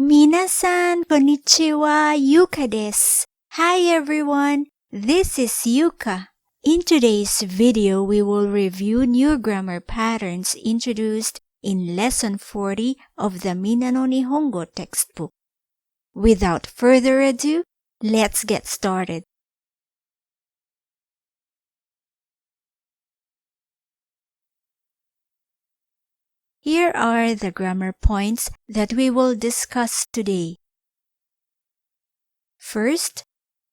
Minasan, konnichiwa, Yuuka desu. Hi everyone, this is Yuuka. In today's video, we will review new grammar patterns introduced in Lesson 40 of the Minna no Nihongo textbook. Without further ado, let's get started. Here are the grammar points that we will discuss today. First,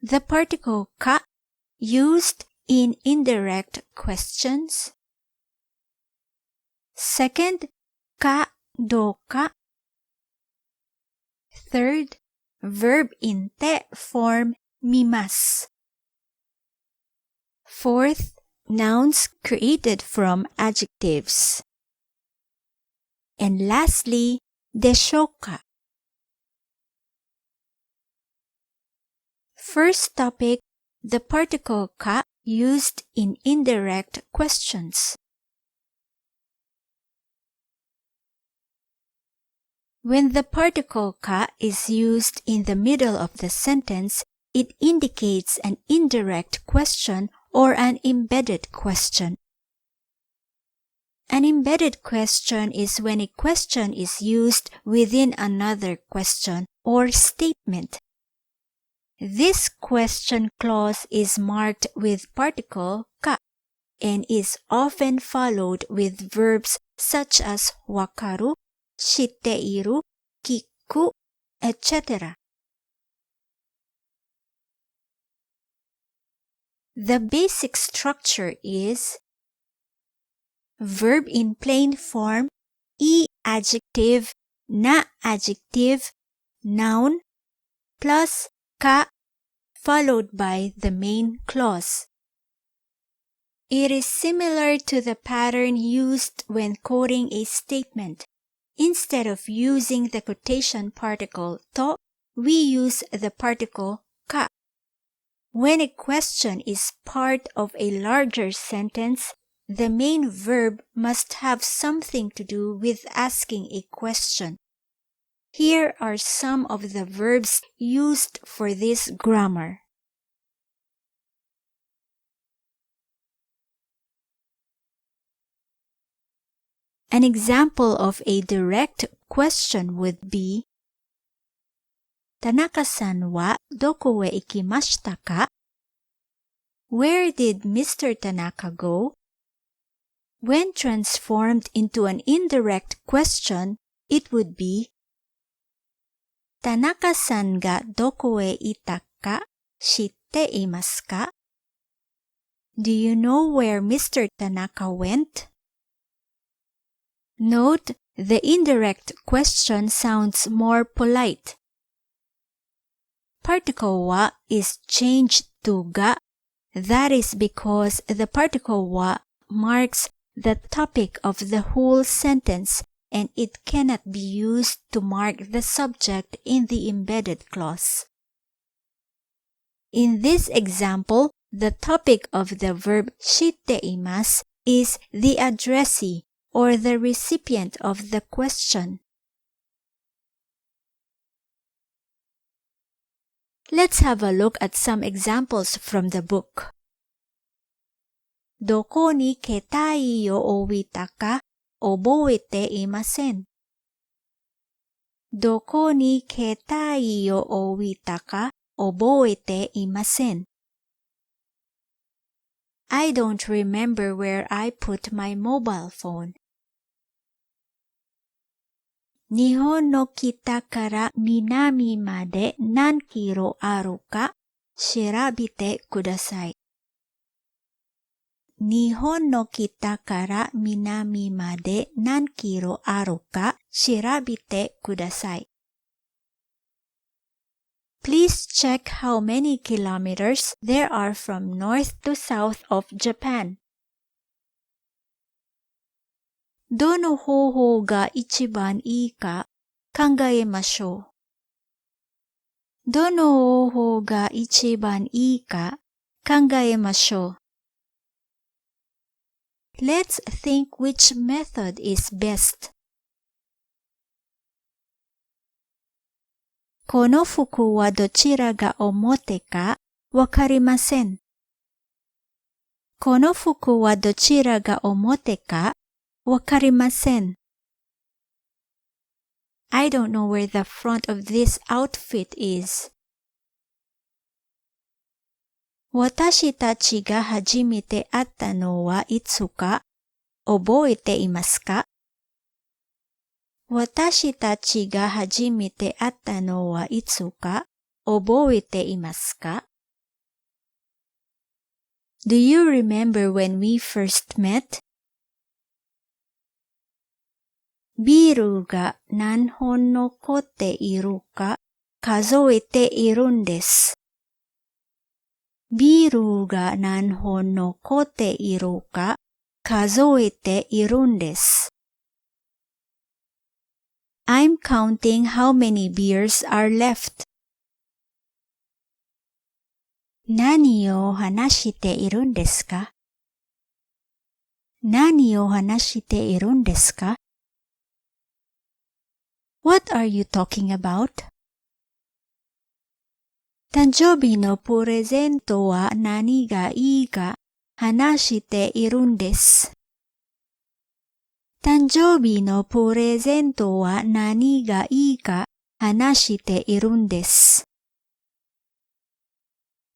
the particle ka used in indirect questions. Second, Kadoka. Third, verb in te form Mimas. Fourth, nouns created from adjectives. And lastly, DESHOU. First topic, the particle ka used in indirect questions. When the particle ka is used in the middle of the sentence, it indicates an indirect question or an embedded question. An embedded question is when a question is used within another question or statement. This question clause is marked with particle ka and is often followed with verbs such as wakaru, shitteiru, kiku, etc. The basic structure is verb in plain form, i-Adjective, na-Adjective, noun, plus ka, followed by the main clause. It is similar to the pattern used when quoting a statement. Instead of using the quotation particle to, we use the particle ka. When a question is part of a larger sentence, the main verb must have something to do with asking a question. Here are some of the verbs used for this grammar. An example of a direct question would be, Tanaka-san wa doko e ikimashita ka? Where did Mr. Tanaka go? When transformed into an indirect question, it would be, Tanaka-san ga doko e ita ka shitte imasu ka? Do you know where Mr. Tanaka went? Note, the indirect question sounds more polite. Particle wa is changed to ga. That is because the particle wa marks the topic of the whole sentence and it cannot be used to mark the subject in the embedded clause. In this example, the topic of the verb shitteimasu is the addressee or the recipient of the question. Let's have a look at some examples from the book. どこに携帯を置いたか覚えていません。どこに携帯を置いたか覚えていません。I don't remember where I put my mobile phone. 日本の北から南まで何キロあるか調べてください。日本の北から南まで何キロあるか調べてください。Please check how many kilometers there are from north to south of Japan. どの方法が一番いいか考えましょう。どの方法が一番いいか考えましょう。Let's think which method is best. この服はどちらが表かわかりません。この服はどちらが表かわかりません。I don't know where the front of this outfit is. 私たちが初めて会ったのはいつか覚えていますか？私たちが初めて会ったのはいつか覚えていますか？ Do you remember when we first met? ビールが何本残っているか数えているんです。ビールが何本残っているか数えているんです。I'm counting how many beers are left. 何を話しているんですか？何を話しているんですか？ What are you talking about? 誕生日のプレゼントは何がいいか話しているんです。誕生日のプレゼントは何がいいか話しているんです。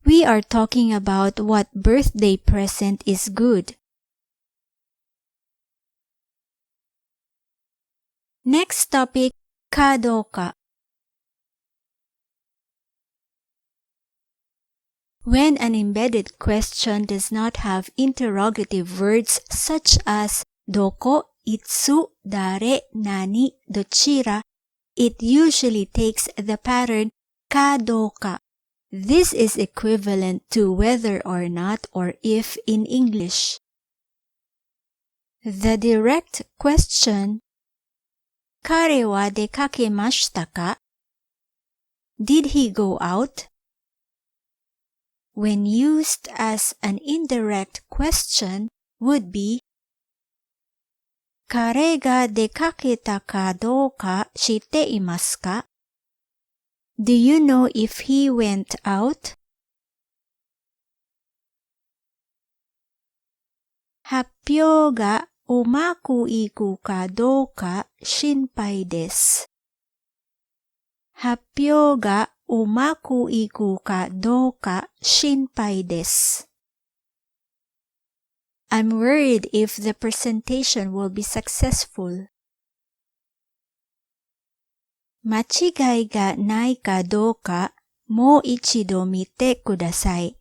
We are talking about what birthday present is good. Next topic, Kadoka. When an embedded question does not have interrogative words such as どこ、いつ、誰、何、どちら, it usually takes the pattern Kadoka. This is equivalent to whether or not or if in English. The direct question, 彼は出かけましたか? Did he go out? When used as an indirect question would be 彼が出かけたかどうか知っていますか? Do you know if he went out? 発表がうまくいくかどうか心配です。発表がうまくいくかどうか心配です。I'm worried if the presentation will be successful. 間違いがないかどうかもう一度見てください。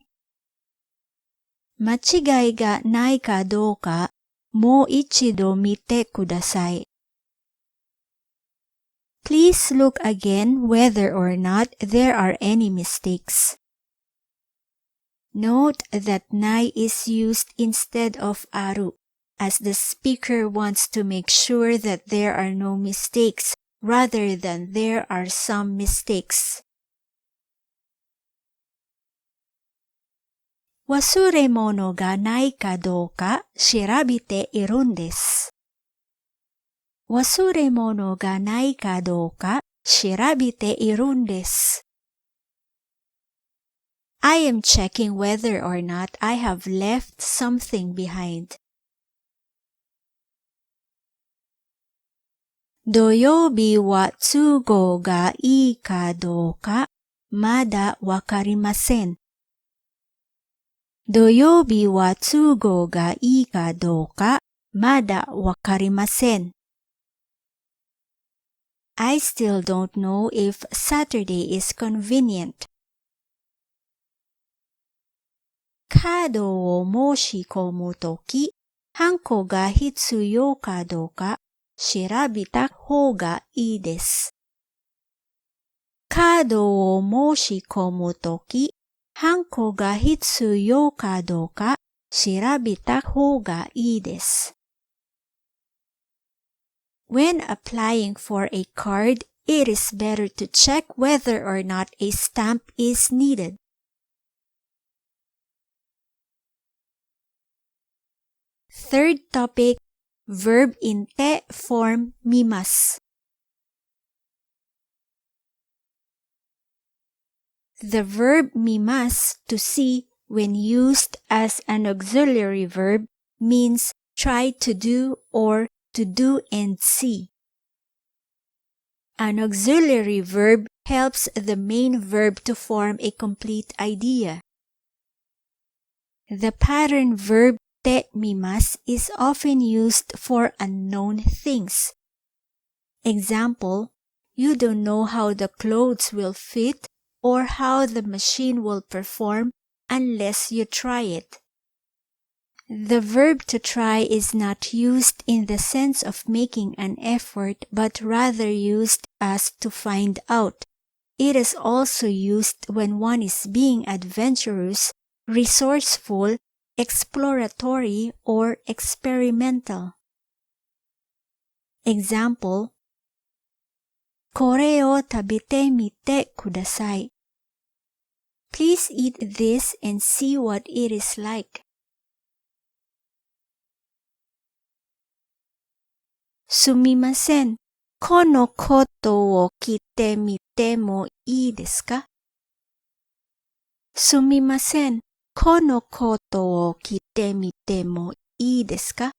間違いがないかどうかもう一度見てください。Please look again whether or not there are any mistakes. Note that ない is used instead of ある, as the speaker wants to make sure that there are no mistakes rather than there are some mistakes. 忘れ物がないかどうか調べているんです。忘れ物がないかどうか調べているんです。I am checking whether or not I have left something behind. 土曜日は都合がいいかどうかまだわかりません。土曜日は都合がいいかどうかまだわかりません。I still don't know if Saturday is convenient. カードを申し込むとき、ハンコが必要かどうか調べた方がいいです。カードを申し込むとき、ハンコが必要かどうか調べた方がいいです。When applying for a card, it is better to check whether or not a stamp is needed. Third topic, verb in te form mimas. The verb mimas, to see, when used as an auxiliary verb, means try to do or to do and see. An auxiliary verb helps the main verb to form a complete idea. The pattern verb te mimas is often used for unknown things. Example, you don't know how the clothes will fit or how the machine will perform unless you try it. The verb to try is not used in the sense of making an effort, but rather used as to find out. It is also used when one is being adventurous, resourceful, exploratory, or experimental. Example, これを食べてみてください. Please eat this and see what it is like. すみません。このコートを着てみてもいいですか? すみません。このコートを着てみてもいいですか?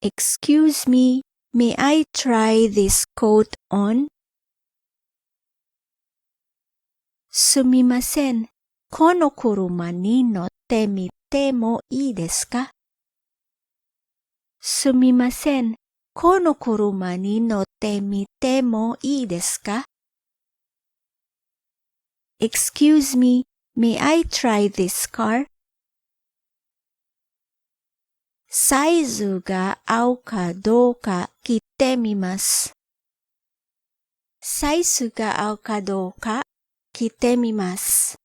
Excuse me, may I try this coat on? すみません。この車に乗ってみてもいいですか? すみません。この車に乗ってみてもいいですか? Excuse me, may I try this car? サイズが合うかどうか聞いてみます。サイズが合うかどうか聞いてみます。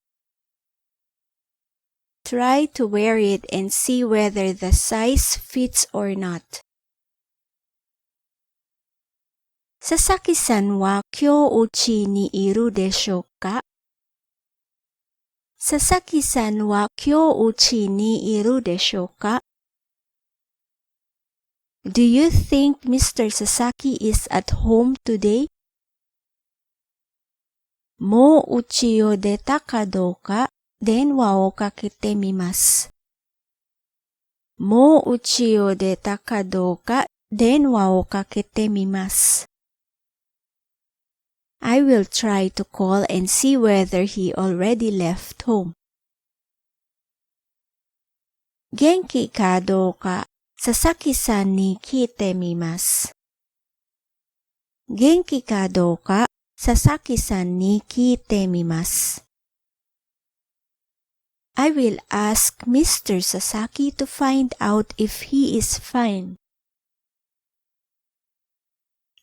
Try to wear it and see whether the size fits or not. 佐々木さんは今日うちにいるでしょうか? 佐々木さんは今日うちにいるでしょうか? Do you think Mr. Sasaki is at home today? もう家を出たかどうか電話をかけてみます。もう家を出たかどうか電話をかけてみます。I will try to call and see whether he already left home. 元気かどうか佐々木さんに聞いてみます。元気かどうか佐々木さんに聞いてみます。I will ask Mr. Sasaki to find out if he is fine.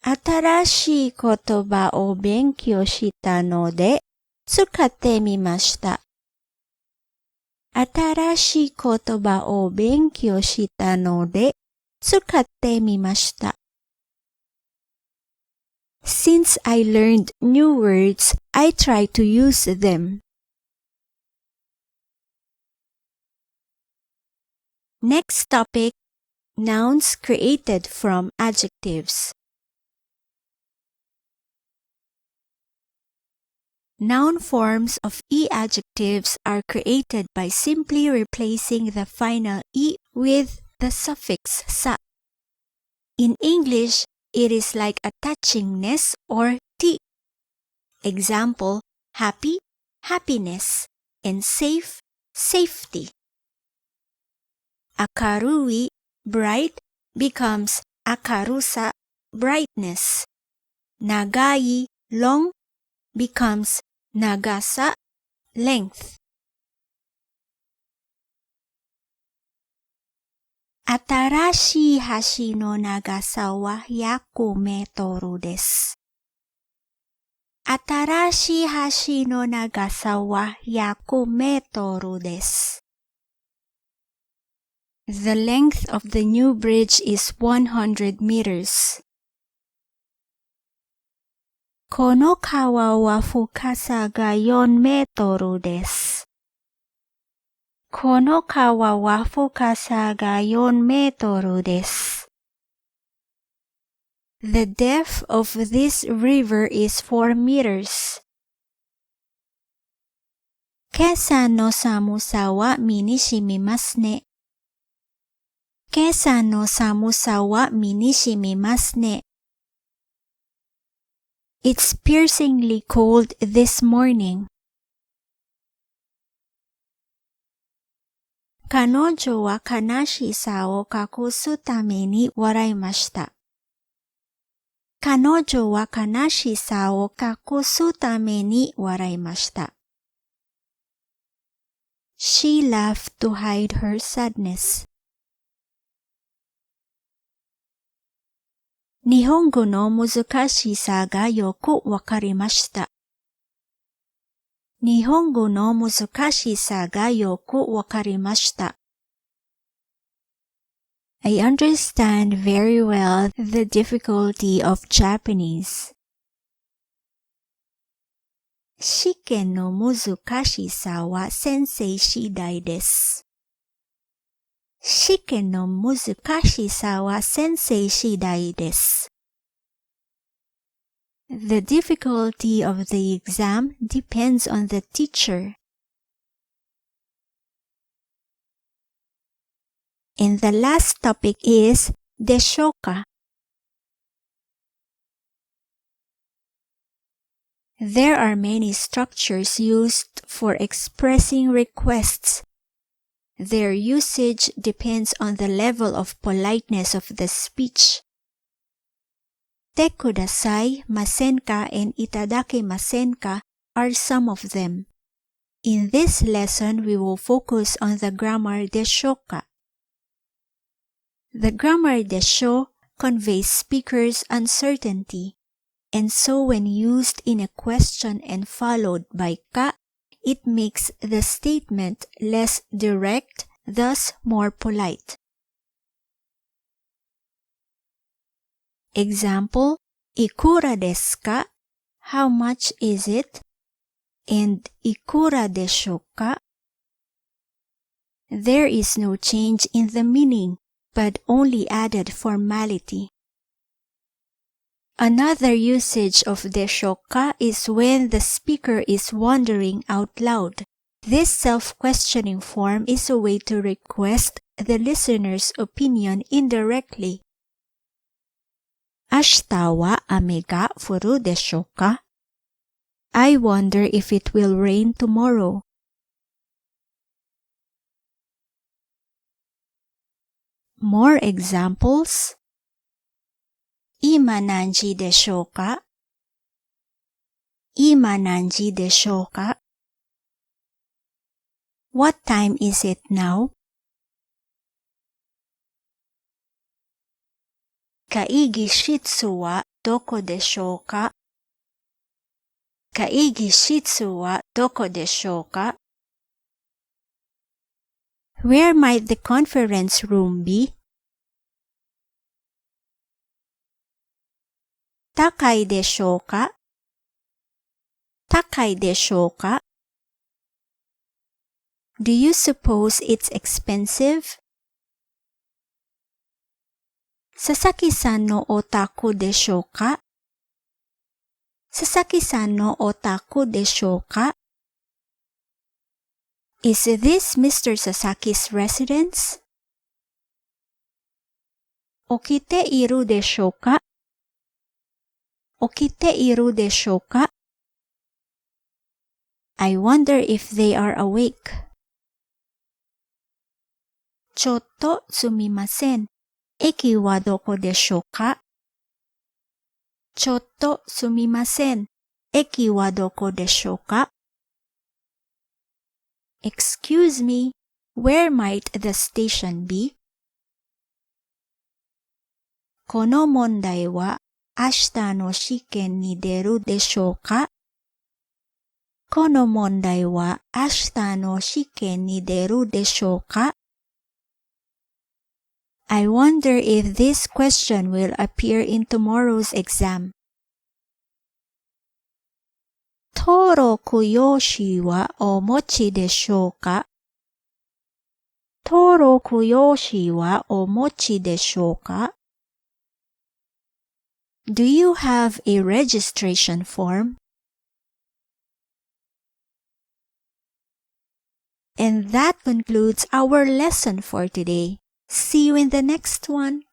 新しい言葉を勉強したので使ってみました。新しい言葉を勉強したので使ってみました。Since I learned new words, I try to use them. Next topic, nouns created from adjectives. Noun forms of e-adjectives are created by simply replacing the final e with the suffix sa. In English, it is like attaching ness or t. Example, happy, happiness, and safe, safety. Akarui, bright, becomes akarusa, brightness. Nagai, long, becomes nagasa, length. 新しい橋の長さは100メートルです。新しい橋の長さは100メートルです。The length of the new bridge is 100 meters. この川は深さが4メートルです。この川は深さが4メートルです。The depth of this river is 4 meters. 今朝の寒さは身に染みますね。今朝の寒さは身に染みますね。It's piercingly cold this morning. 彼女は悲しさを隠すために笑いました。彼女は悲しさを隠すために笑いました。She laughed to hide her sadness. 日本語の難しさがよくわかりました。日本語の難しさがよくわかりました。I understand very well the difficulty of Japanese. 試験の難しさは先生次第です。試験の難しさは先生次第です。The difficulty of the exam depends on the teacher. And the last topic is でしょうか. There are many structures used for expressing requests. Their usage depends on the level of politeness of the speech. てくださいませんか and いただけませんか are some of them. In this lesson, we will focus on the grammar でしょうか. The grammar でしょう conveys speaker's uncertainty, and so when used in a question and followed by か, it makes the statement less direct, thus more polite. Example, いくらですか? How much is it? And いくらでしょうか? There is no change in the meaning, but only added formality. Another usage of でしょうか is when the speaker is wondering out loud. This self-questioning form is a way to request the listener's opinion indirectly. 明日は雨が降るでしょうか? I wonder if it will rain tomorrow. More examples. 今何時でしょうか? 今何時でしょうか? What time is it now? 会議室はどこでしょうか? 会議室はどこでしょうか? Where might the conference room be? 高いでしょうか? 高いでしょうか? Do you suppose it's expensive? 佐々木さんのお宅でしょうか? 佐々木さんのお宅でしょうか? Is this Mr. Sasaki's residence? 起きているでしょうか? 起きているでしょうか? I wonder if they are awake. ちょっとすみません。駅はどこでしょうか? ちょっとすみません。駅はどこでしょうか? Excuse me, where might the station be? この問題は明日の試験に出るでしょうか? この問題は明日の試験に出るでしょうか? I wonder if this question will appear in tomorrow's exam. 登録用紙はお持ちでしょうか? 登録用紙はお持ちでしょうか? Do you have a registration form? And that concludes our lesson for today. See you in the next one.